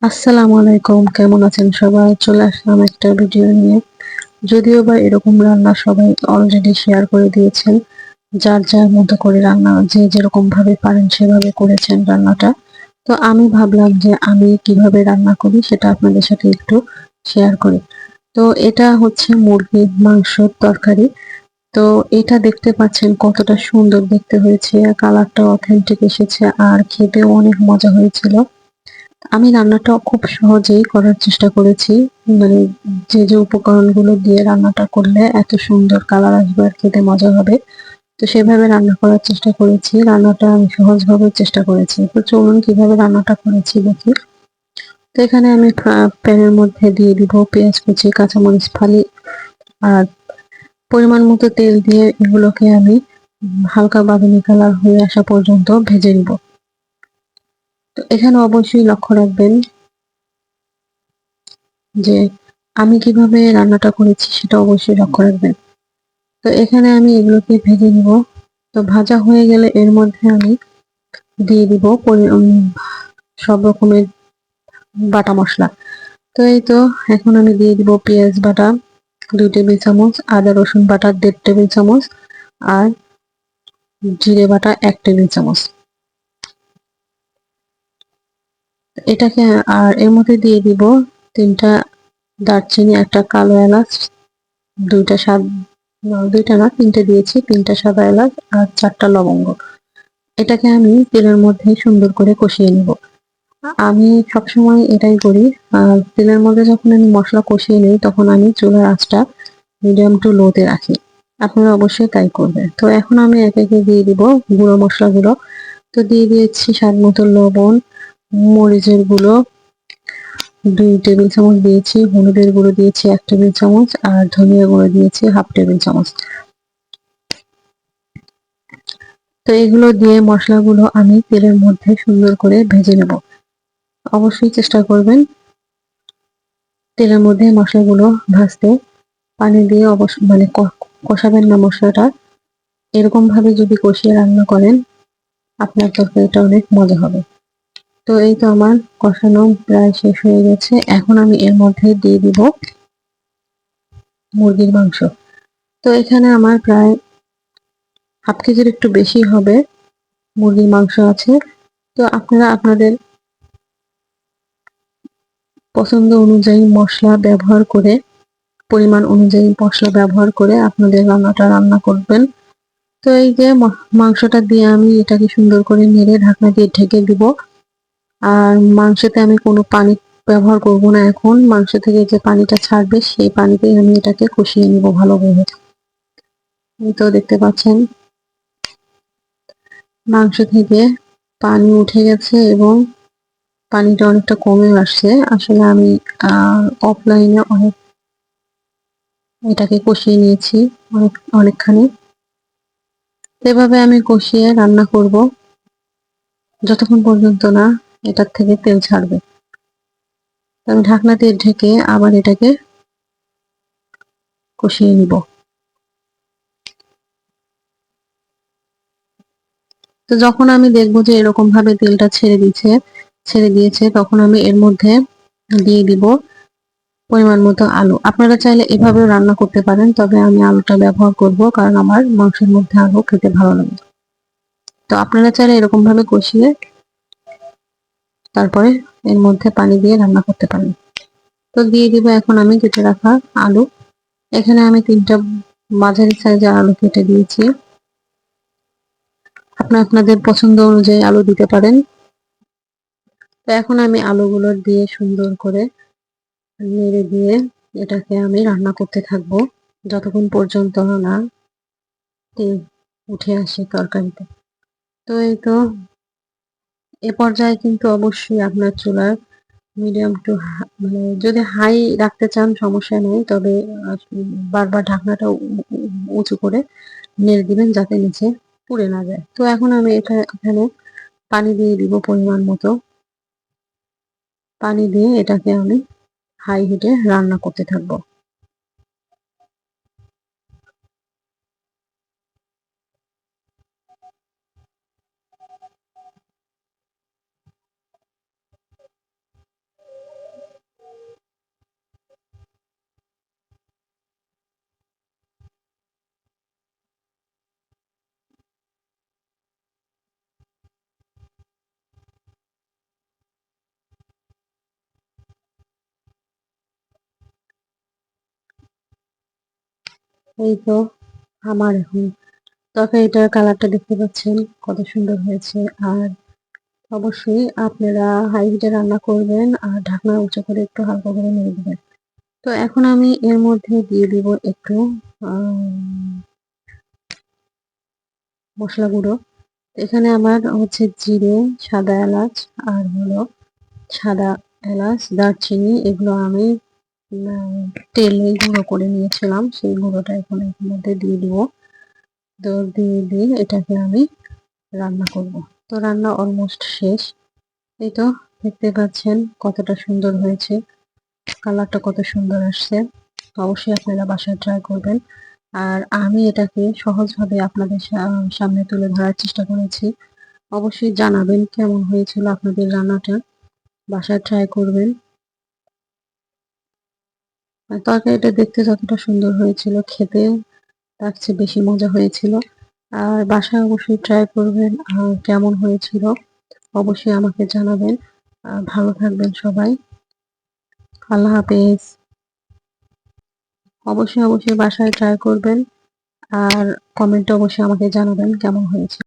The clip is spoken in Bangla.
আসসালামু আলাইকুম, কেমন আছেন সবাই? চলে আসলাম একটা ভিডিও নিয়ে। যদিও বা এরকম রান্না সবাই অলরেডি শেয়ার করে দিয়েছেন। যার যার মতো করে রান্না যে যেরকম ভাবে পারেন সেভাবে করেছেন রান্নাটা। তো আমি ভাবলাম যে আমি কিভাবে রান্না করি সেটা আপনাদের সাথে একটু শেয়ার করি। তো এটা হচ্ছে মুরগির মাংসর তরকারি। তো এটা দেখতে পাচ্ছেন কতটা সুন্দর দেখতে হয়েছে, কালারটা অথেন্টিক এসেছে আর খেতেও অনেক মজা হয়েছিল। আমি রান্নাটা খুব সহজেই করার চেষ্টা করেছি। মানে যে উপকরণগুলো দিয়ে রান্নাটা করলে এত সুন্দর কালার আসবে আর খেতে মজা হবে। তো সেভাবে রান্না করার চেষ্টা করেছি। রান্নাটা আমি সহজভাবে চেষ্টা করেছি। তো চলুন কিভাবে রান্নাটা করেছি দেখি। তো এখানে আমি প্যানের মধ্যে দিয়ে দিব পেঁয়াজ কুচি, কাঁচামরিচ ফালি আর পরিমাণ মতো তেল দিয়ে এগুলোকে আমি হালকা বাদামি কালার হয়ে আসা পর্যন্ত ভেজে নিব। তো এখানে অবশ্যই লক্ষ্য রাখবেন যে আমি কিভাবে রান্নাটা করেছি সেটা অবশ্যই লক্ষ্য রাখবেন। তো এখানে আমি এগুলোকে ভেজে নিব। তো ভাজা হয়ে গেলে এর মধ্যে আমি দিয়ে দিব সব রকমের বাটা মসলা। তো এই তো এখন আমি দিয়ে দিব পেঁয়াজ বাটা 2 টেবিল চামচ, আদা রসুন বাটা 1.5 টেবিল চামচ আর জিরে বাটা 1 টেবিল চামচ। এটাকে আর এর মধ্যে দিয়ে দিব 3টা দারচিনি, একটা কালো এলাচ, 2টা সাদ 2টা না 3টে দিয়েছি, 3টা সাদা এলাচ আর 4টা লবঙ্গ। এটাকে আমি তেলের মধ্যে সুন্দর করে কষিয়ে নিব। আমি সবসময় এটাই করি। তেলের মধ্যে যখন আমি মসলা কষিয়ে নিই তখন আমি চুলার আঁচটা মিডিয়াম টু লো তে রাখি। আপনারা অবশ্যই তাই করবেন। তো এখন আমি একে একে দিয়ে দিব গুঁড়ো মশলাগুলো। তো দিয়ে দিয়েছি স্বাদ মতো লবণ, মরিচের গুঁড়ো 2 টেবিল চামচ দিয়েছি, হলুদের গুঁড়ো দিয়েছি 1 টেবিল চামচ আর ধনিয়া গুঁড়ো দিয়েছি 1/2 টেবিল চামচ। তো এগুলো দিয়ে মশলাগুলো আমি তেলের মধ্যে সুন্দর করে ভেজে নেব। অবশ্যই চেষ্টা করবেন তেলের মধ্যে মশলাগুলো ভাজতে। পানি দিয়ে মানে কষাবেন না মশলাটা। এরকম ভাবে যদি কষিয়ে রান্না করেন আপনার তরকারিটা অনেক মজা হবে। তো এই তো আমার কষানো প্রায় শেষ হয়ে গেছে। এখন আমি এর মধ্যে দিয়ে দিব মুরগির মাংস। তো এখানে আমার প্রায় হাফ কেজির একটু বেশি হবে মুরগির মাংস আছে। তো আপনারা আপনাদের পছন্দ অনুযায়ী মসলা ব্যবহার করে, পরিমাণ অনুযায়ী মসলা ব্যবহার করে আপনাদের রান্নাটা রান্না করবেন। তো এই যে মাংসটা দিয়ে আমি এটাকে সুন্দর করে নেড়ে ঢাকনা দিয়ে ঢেকে দিব। আর মাংসতে আমি কোনো পানি ব্যবহার করব না এখন। মাংস থেকে যে পানিটা ছাড়বে সেই পানিতেই আমি এটাকে কষিয়ে নিব ভালোভাবে। এই তো দেখতে পাচ্ছেন মাংস থেকে পানি উঠে গেছে এবং পানিটা অনেকটা কমে আসছে। আসলে আমি অফলাইনে এটাকে কষিয়ে নিয়েছি অনেকখানি। এভাবে আমি কষিয়ে রান্না করব যতক্ষণ পর্যন্ত না এটার থেকে তেল ছাড়বে। আমি ঢাকনা দিয়ে ঢেকে আবার এটাকে কষিয়ে নিব। তো যখন আমি দেখবো যে এরকম ভাবে তেলটা ছেড়ে দিয়েছে তখন আমি এর মধ্যে দিয়ে দিব পরিমাণ মতো আলু। আপনারা চাইলে এভাবেও রান্না করতে পারেন, তবে আমি আলুটা ব্যবহার করব কারণ আমার মাংসের মধ্যে আলু খেতে ভালো লাগে। তো আপনারা চাইলে এরকম ভাবে কষিয়ে তারপরে এর মধ্যে পানি দিয়ে রান্না করতে পারেন। তো দিয়ে দিব এখন আমি কেটে রাখা আলু। এখানে আমি 3টা মাঝারি সাইজের আলু কেটে দিয়েছি। আপনাদের পছন্দ অনুযায়ী আলু দিতে পারেন। তো এখন আমি আলুগুলো দিয়ে সুন্দর করে নেড়ে দিয়ে এটাকে আমি রান্না করতে থাকবো যতক্ষণ পর্যন্ত না তেল উঠে আসে তরকারিতে। তো এই তো এ পর্যায়ে কিন্তু অবশ্যই আপনার চুলার মিডিয়াম টু মানে যদি হাই রাখতে চান সমস্যা নেই, তবে বারবার ঢাকনাটা উঁচু করে নেড়ে দিবেন যাতে নিচে পুড়ে না যায়। তো এখন আমি এখানে পানি দিয়ে দিব পরিমাণ মতো। পানি দিয়ে এটাকে আমি হাই হিটে রান্না করতে থাকবো। এই তো আমার এখন তরকারিটার কালারটা দেখতে পাচ্ছেন কত সুন্দর হয়েছে। আর অবশ্যই আপনারা হাই হিটে রান্না করবেন আর ঢাকনা উঁচু করে একটু হালকা করে নেড়ে দিবেন। তো এখন আমি এর মধ্যে দিয়ে দিব একটু মশলা গুঁড়ো। এখানে আমার হচ্ছে জিরে, সাদা এলাচ আর হলো সাদা এলাচ, দারচিনি এগুলো আমি তেলে গুঁড়ো করে নিয়েছিলাম। সেই গুঁড়োটা এখন এর মধ্যে দিয়ে দিব। তো দিয়ে এটাকে আমি রান্না করব। তো রান্না অলমোস্ট শেষ। এই তো দেখতে পাচ্ছেন কতটা সুন্দর হয়েছে, কালারটা কত সুন্দর আসছে। অবশ্যই আপনারা বাসায় ট্রাই করবেন। আর আমি এটাকে সহজভাবে আপনাদের সামনে তুলে ধরার চেষ্টা করেছি। অবশ্যই জানাবেন কেমন হয়েছিল আপনাদের রান্নাটা, বাসায় ট্রাই করবেন। আর তরকারিটা দেখতে যতটা সুন্দর হয়েছিল, খেতে তার চেয়ে বেশি মজা হয়েছিল। আর বাসায় অবশ্যই ট্রাই করবেন। আর কেমন হয়েছিল অবশ্যই আমাকে জানাবেন। ভালো থাকবেন সবাই। আল্লাহ হাফেজ। অবশ্যই বাসায় ট্রাই করবেন। আর কমেন্টে অবশ্যই আমাকে জানাবেন কেমন হয়েছে।